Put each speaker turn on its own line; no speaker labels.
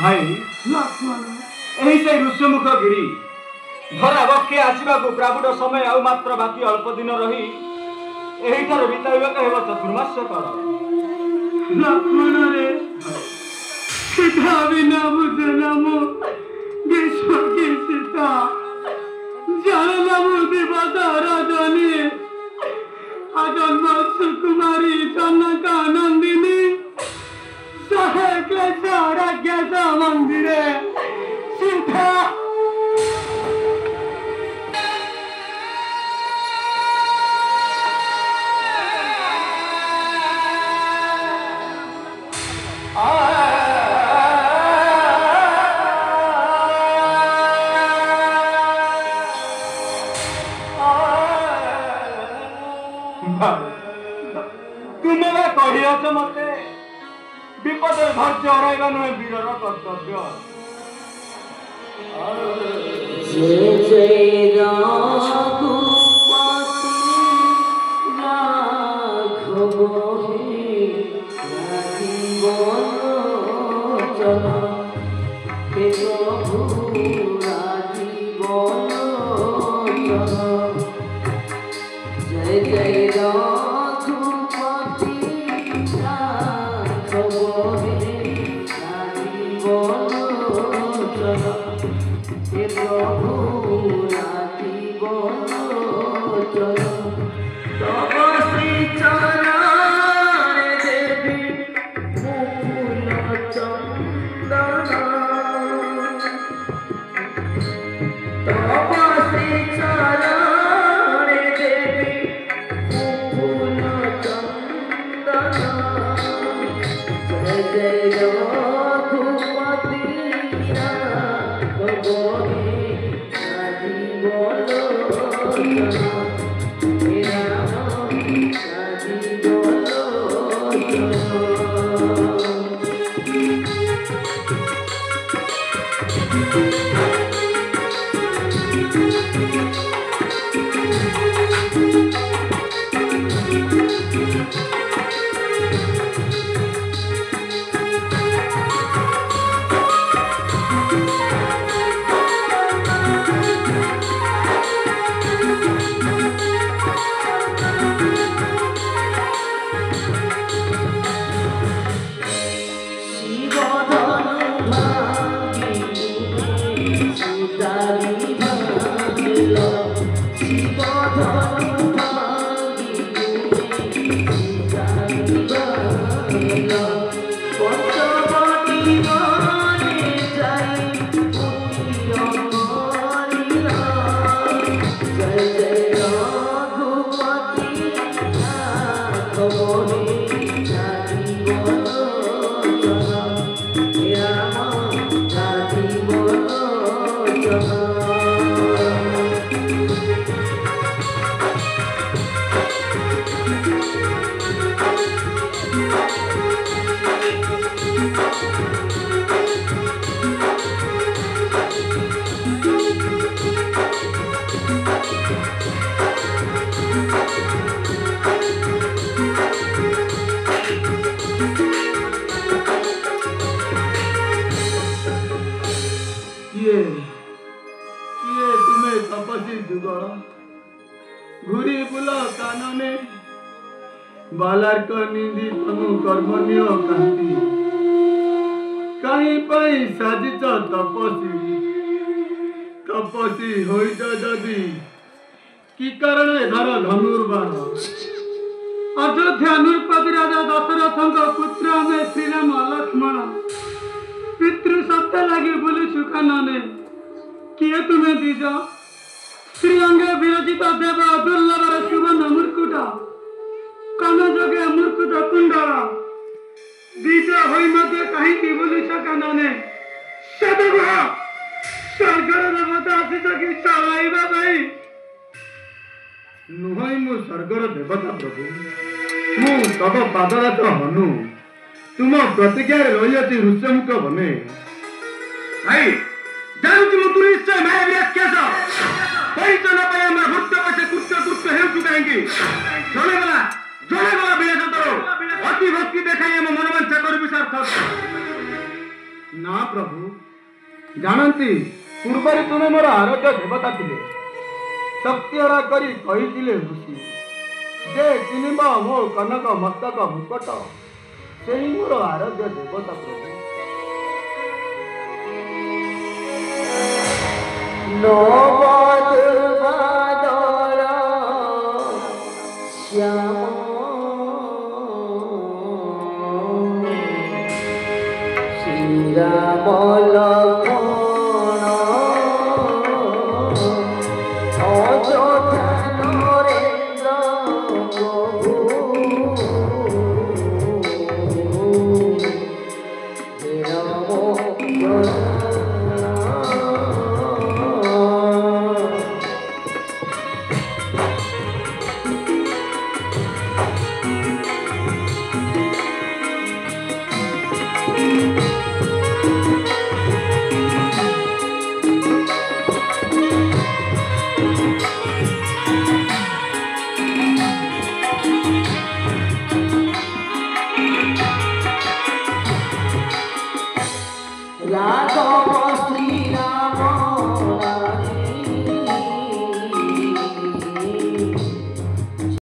भाई
लक्ष्मण
यही से ऋष्यमुख गिरी धरा बक्षे आसवाक प्राबुड समय आउ मात्र बाकी अल्प दिन रही एहिठार बिताइबाक हेब चतुर्मास काल।
लक्ष्मण रे सीता बिना बुझे नामो विश्व की सीता जाने नामो दिवता राजनी अजन्म सुकुमारी जनका नंदिनी सहे क्लेश राज्ञस मंदिरे सीता
तुम्हें कहियाच मते विपद धैर्य हराइबा नुहे वीरर कर्तव्य।
जय जय रघुपति राघव हे राजीवन हे प्रभु राजीवन जय जय रघुपति राघव हे राजीवन हे प्रभु राजीवन तब श्री चरण देवी मुकुल चंदन तब श्री चरण देवी मुकुल चंदन जय जय रघुपति राघव हे राजीवन हे राम राजीवन
घुरी बुल कानने बालार्क निंदी तनु कर्मण्य कांति कहीं पाई साजिच तपसी होइज जदि कि कारण धर धनुर्बाण अयोध्या नृपति राजा दशरथ पुत्र में श्रीराम लक्ष्मण पितृ सत्य लगी बुलुछु कानने किए तुम्हें दीज श्रीअंगे विरचित देव दुर्लभ सुवर्ण मुर्कुट कन जोगे मुर्कुट कुंडल दीज होई मध्य कहीं बुलुछ कानने सदगुह स्वर्गर देवता आशिष कि चलाइबा भाई नुहई मु स्वर्गर देवता प्रभु मु तब पादरात हनु तुम प्रतिज्ञा रही ऋष्यमुख बने भाई जानू कि तू निश्चय मायावी राक्षस परिचय न पाए हमरा भक्त पछे कृत्य हेउछु काहेकि जले गला विनाश तरो अति भक्ति देखाई हम मनोवांछा करू विसार्थ ନା ପ୍ରଭୁ, ଜାଣନ୍ତି
ପୂର୍ବରେ ତୁମେ ମୋର ଆରୋଗ୍ୟ ଦେବତା ଥିଲେ। ଶକ୍ତିହରା କରି କହିଥିଲେ ଋଷି, ଯେ ଚିହ୍ନିବ ମୋ କନକ ମସ୍ତକ ମୁକଟ, ସେହି ମୋର ଆରୋଗ୍ୟ ଦେବତା ପ୍ରଭୁ।
রাঘব